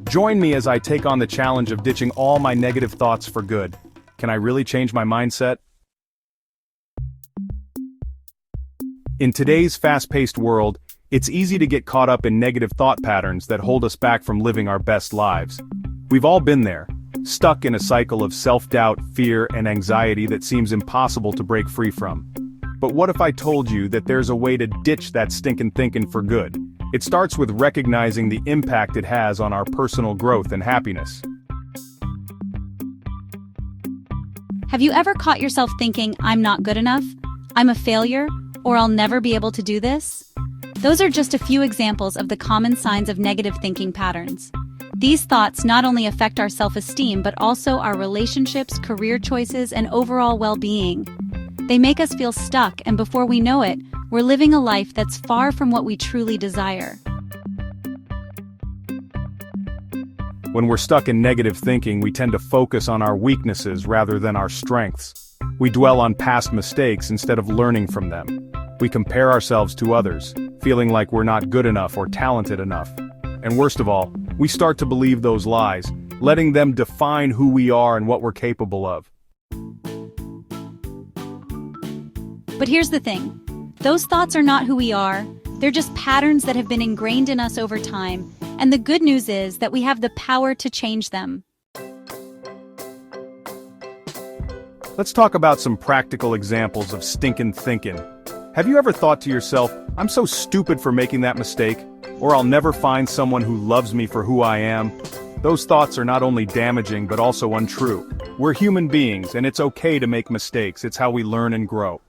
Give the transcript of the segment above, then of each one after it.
Join me as I take on the challenge of ditching all my negative thoughts for good. Can I really change my mindset? In today's fast-paced world, it's easy to get caught up in negative thought patterns that hold us back from living our best lives. We've all been there, stuck in a cycle of self-doubt, fear, and anxiety that seems impossible to break free from. But what if I told you that there's a way to ditch that stinkin' thinkin' for good? It starts with recognizing the impact it has on our personal growth and happiness. Have you ever caught yourself thinking, I'm not good enough, I'm a failure, or I'll never be able to do this? Those are just a few examples of the common signs of negative thinking patterns. These thoughts not only affect our self-esteem but also our relationships, career choices, and overall well-being. They make us feel stuck, and before we know it, we're living a life that's far from what we truly desire. When we're stuck in negative thinking, we tend to focus on our weaknesses rather than our strengths. We dwell on past mistakes instead of learning from them. We compare ourselves to others, feeling like we're not good enough or talented enough. And worst of all, we start to believe those lies, letting them define who we are and what we're capable of. But here's the thing. Those thoughts are not who we are. They're just patterns that have been ingrained in us over time. And the good news is that we have the power to change them. Let's talk about some practical examples of stinkin' thinkin'. Have you ever thought to yourself, I'm so stupid for making that mistake, or I'll never find someone who loves me for who I am? Those thoughts are not only damaging but also untrue. We're human beings, and it's okay to make mistakes. It's how we learn and grow.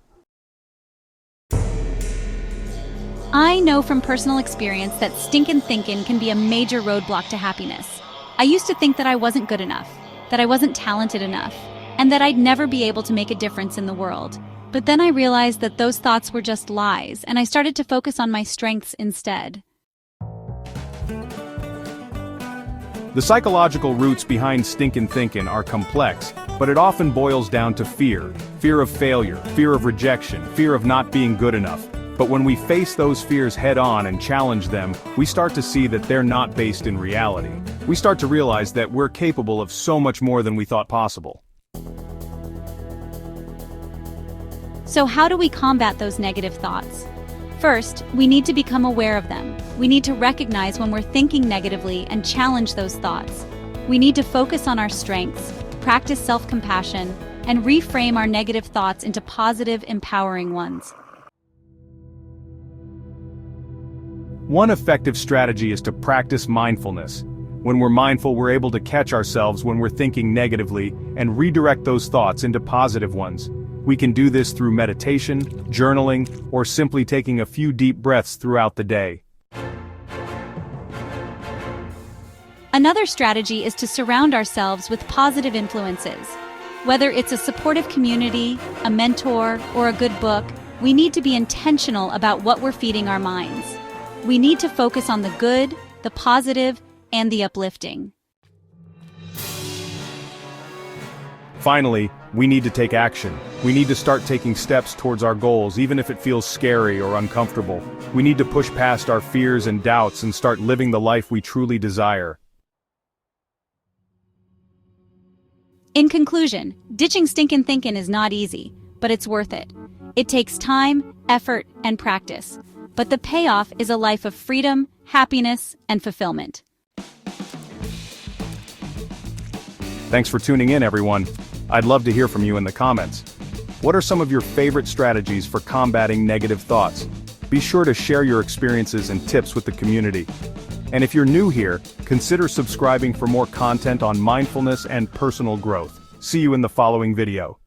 I know from personal experience that stinkin' thinkin' can be a major roadblock to happiness. I used to think that I wasn't good enough, that I wasn't talented enough, and that I'd never be able to make a difference in the world. But then I realized that those thoughts were just lies, and I started to focus on my strengths instead. The psychological roots behind stinkin' thinkin' are complex, but it often boils down to fear. Fear of failure, fear of rejection, fear of not being good enough. But when we face those fears head-on and challenge them, we start to see that they're not based in reality. We start to realize that we're capable of so much more than we thought possible. So how do we combat those negative thoughts? First, we need to become aware of them. We need to recognize when we're thinking negatively and challenge those thoughts. We need to focus on our strengths, practice self-compassion, and reframe our negative thoughts into positive, empowering ones. One effective strategy is to practice mindfulness. When we're mindful, we're able to catch ourselves when we're thinking negatively and redirect those thoughts into positive ones. We can do this through meditation, journaling, or simply taking a few deep breaths throughout the day. Another strategy is to surround ourselves with positive influences. Whether it's a supportive community, a mentor, or a good book, we need to be intentional about what we're feeding our minds. We need to focus on the good, the positive, and the uplifting. Finally, we need to take action. We need to start taking steps towards our goals, even if it feels scary or uncomfortable. We need to push past our fears and doubts and start living the life we truly desire. In conclusion, ditching stinkin' thinkin' is not easy, but it's worth it. It takes time, effort, and practice. But the payoff is a life of freedom, happiness, and fulfillment. Thanks for tuning in, everyone. I'd love to hear from you in the comments. What are some of your favorite strategies for combating negative thoughts? Be sure to share your experiences and tips with the community. And if you're new here, consider subscribing for more content on mindfulness and personal growth. See you in the following video.